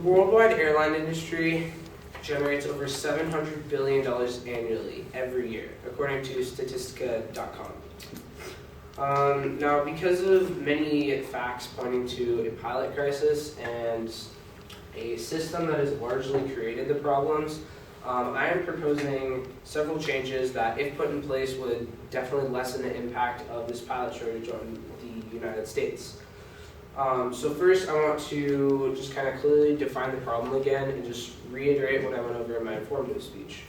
worldwide airline industry generates over $700 billion annually every year, according to Statistica.com. Now, because of many facts pointing to a pilot crisis and a system that has largely created the problems, I am proposing several changes that, if put in place, would definitely lessen the impact of this pilot shortage on the United States. So first, I want to just kind of clearly define the problem again and just reiterate what I went over in my informative speech.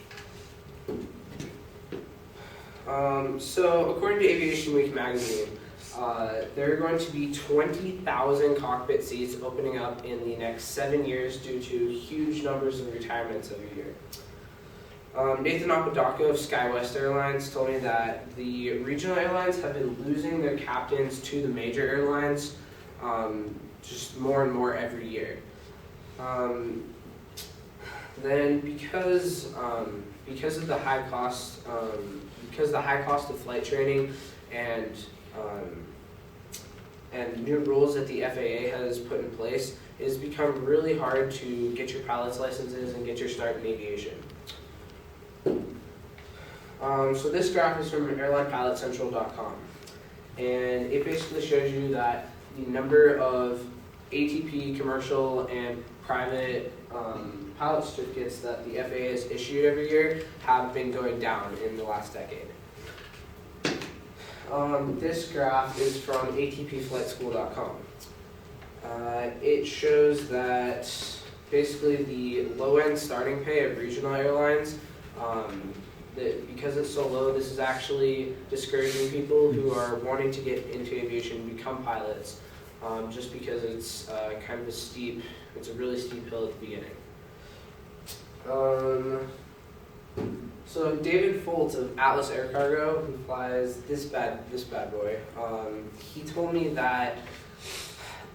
So according to Aviation Week magazine, there are going to be 20,000 cockpit seats opening up in the next 7 years due to huge numbers of retirements every year. Nathan Apodaca of SkyWest Airlines told me that the regional airlines have been losing their captains to the major airlines just more and more every year. Then because of the high cost of flight training and new rules that the FAA has put in place, it's become really hard to get your pilot's licenses and get your start in aviation. So this graph is from airlinepilotcentral.com, and it basically shows you that the number of ATP commercial and private pilot certificates that the FAA has issued every year have been going down in the last decade. This graph is from atpflightschool.com. It shows that basically the low-end starting pay of regional airlines, because it's so low, this is actually discouraging people who are wanting to get into aviation and become pilots, just because it's kind of it's a really steep hill at the beginning. So David Foltz of Atlas Air Cargo, who flies this bad boy, he told me that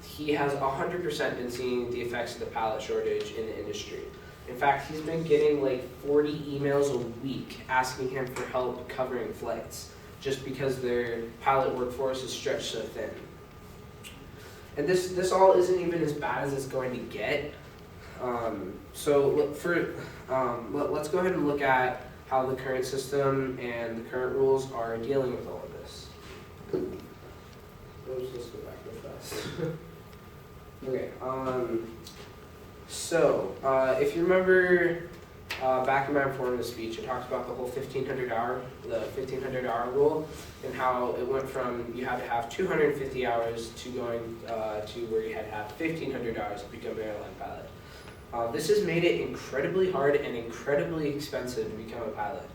he has 100% been seeing the effects of the pilot shortage in the industry. In fact, he's been getting like 40 emails a week asking him for help covering flights, just because their pilot workforce is stretched so thin. And this all isn't even as bad as it's going to get. Let's go ahead and look at how the current system and the current rules are dealing with all of this. Let's go back real fast. Okay. If you remember back in my informative speech, I talked about the whole 1500 hour rule, and how it went from you had to have 250 hours to going to where you had to have 1500 hours to become an airline pilot. This has made it incredibly hard and incredibly expensive to become a pilot.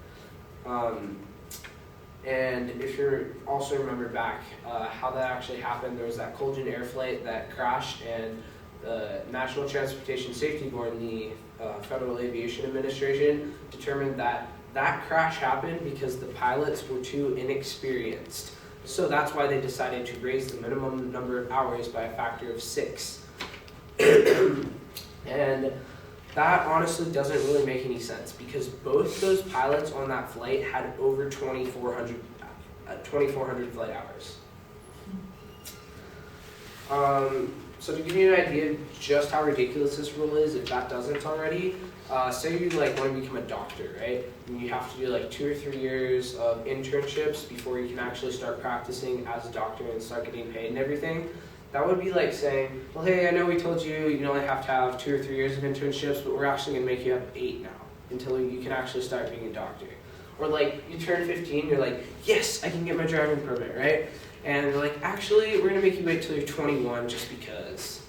And if you also remember back how that actually happened, there was that Colgan Air flight that crashed, and the National Transportation Safety Board and the Federal Aviation Administration determined that that crash happened because the pilots were too inexperienced. So that's why they decided to raise the minimum number of hours by a factor of 6. And that honestly doesn't really make any sense, because both those pilots on that flight had over 2,400 flight hours. So to give you an idea of just how ridiculous this rule is, if that doesn't already, say you want to become a doctor, right? And you have to do 2 or 3 years of internships before you can actually start practicing as a doctor and start getting paid and everything. That would be like saying, well, hey, I know we told you you only have to have 2 or 3 years of internships, but we're actually going to make you have 8 now until you can actually start being a doctor. Or you turn 15, you're like, yes, I can get my driving permit, right? And they're like, actually, we're going to make you wait till you're 21 just because.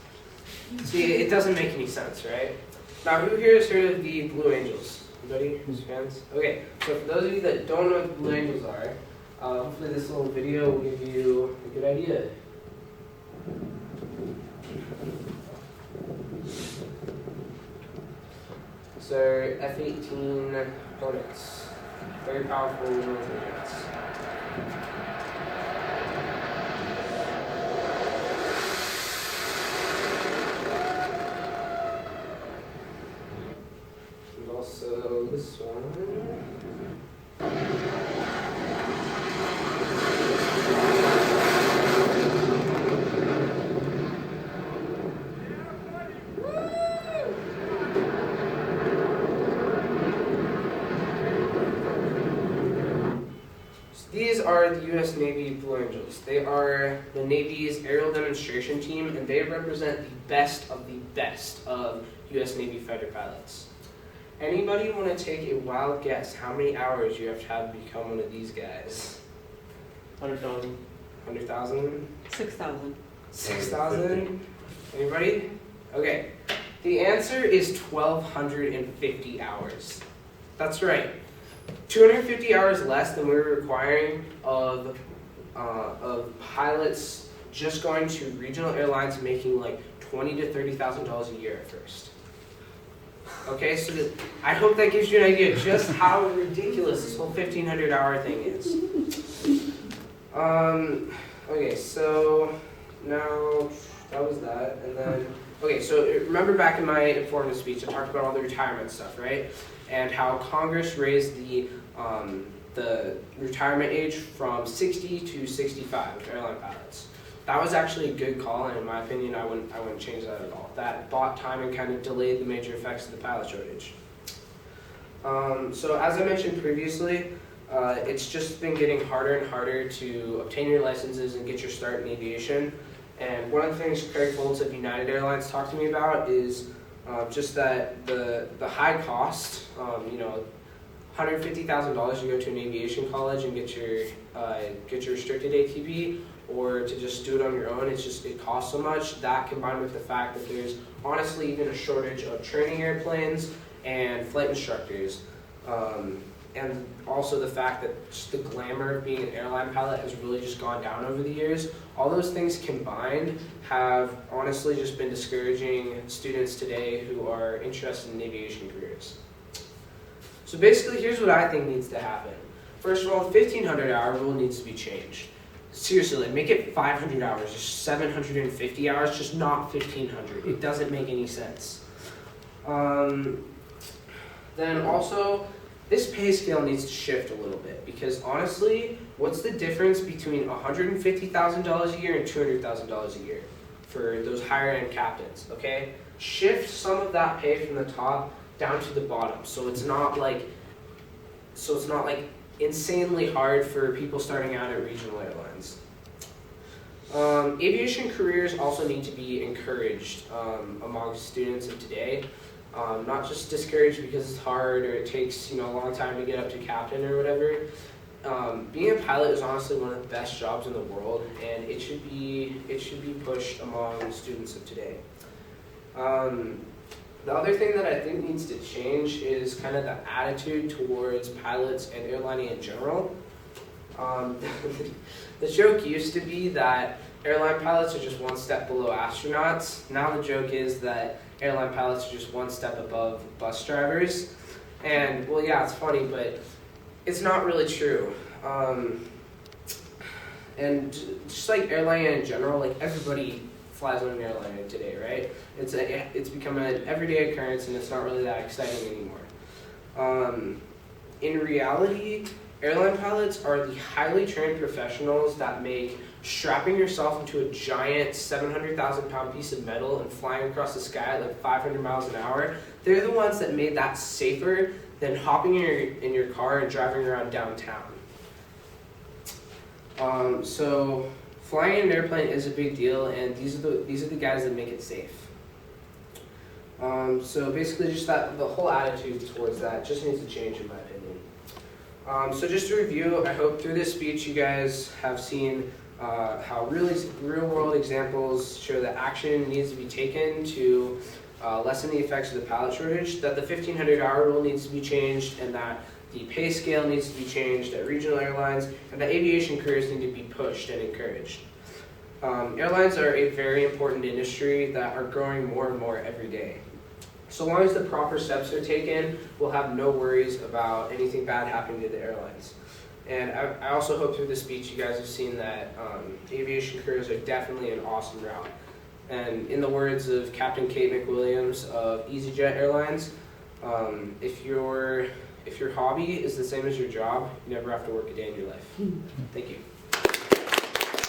See, it doesn't make any sense, right? Now, who here has heard of the Blue Angels? Anybody who's fans? Okay, so for those of you that don't know what the Blue Angels are, hopefully this little video will give you a good idea. So F-18 Hornets, very powerful military jets. And also this one. are the U.S. Navy Blue Angels. They are the Navy's aerial demonstration team, and they represent the best of U.S. Navy fighter pilots. Anybody want to take a wild guess how many hours you have to become one of these guys? 100,000. 100,000? 6,000. 6,000? Anybody? Okay. The answer is 1,250 hours. That's right. 250 hours less than we were requiring of pilots just going to regional airlines making like $20,000 to $30,000 a year at first. Okay, so I hope that gives you an idea just how ridiculous this whole 1,500-hour thing is. Okay, so now that was that, and then okay, so remember back in my informative speech, I talked about all the retirement stuff, right? And how Congress raised the retirement age from 60 to 65 with airline pilots. That was actually a good call, and in my opinion, I wouldn't change that at all. That bought time and kind of delayed the major effects of the pilot shortage. So as I mentioned previously, it's just been getting harder and harder to obtain your licenses and get your start in aviation. And one of the things Craig Foltz of United Airlines talked to me about is just that the high cost, $150,000 to go to an aviation college and get your restricted ATP, or to just do it on your own. It costs so much. That combined with the fact that there's honestly even a shortage of training airplanes and flight instructors, and also the fact that just the glamour of being an airline pilot has really just gone down over the years. All those things combined have honestly just been discouraging students today who are interested in aviation careers. So basically, here's what I think needs to happen. First of all, the 1,500-hour rule needs to be changed. Seriously, like make it 500 hours, just 750 hours, just not 1,500. It doesn't make any sense. Then also, this pay scale needs to shift a little bit, because honestly, what's the difference between $150,000 a year and $200,000 a year for those higher end captains, okay? Shift some of that pay from the top down to the bottom, so it's not like insanely hard for people starting out at regional airlines. Aviation careers also need to be encouraged among students of today. Not just discouraged because it's hard or it takes a long time to get up to captain or whatever. Being a pilot is honestly one of the best jobs in the world, and it should be pushed among students of today. The other thing that I think needs to change is kind of the attitude towards pilots and airlining in general. The joke used to be that airline pilots are just one step below astronauts. Now the joke is that airline pilots are just one step above bus drivers. And, well, yeah, it's funny, but it's not really true. And just like airlining in general, like everybody flies on an airliner today, right? It's become an everyday occurrence, and it's not really that exciting anymore. In reality, airline pilots are the highly trained professionals that make strapping yourself into a giant 700,000-pound piece of metal and flying across the sky at like 500 miles an hour. They're the ones that made that safer than hopping in your car and driving around downtown. So flying in an airplane is a big deal, and these are the guys that make it safe. So basically, just the whole attitude towards that just needs to change, in my opinion. So just to review, I hope through this speech you guys have seen how real-world examples show that action needs to be taken to lessen the effects of the pilot shortage, that the 1,500-hour rule needs to be changed, and that the pay scale needs to be changed at regional airlines, and that aviation careers need to be pushed and encouraged. Airlines are a very important industry that are growing more and more every day. So long as the proper steps are taken, we'll have no worries about anything bad happening to the airlines. And I also hope through this speech you guys have seen that aviation careers are definitely an awesome route. And in the words of Captain Kate McWilliams of EasyJet Airlines, if your hobby is the same as your job, you never have to work a day in your life. Thank you.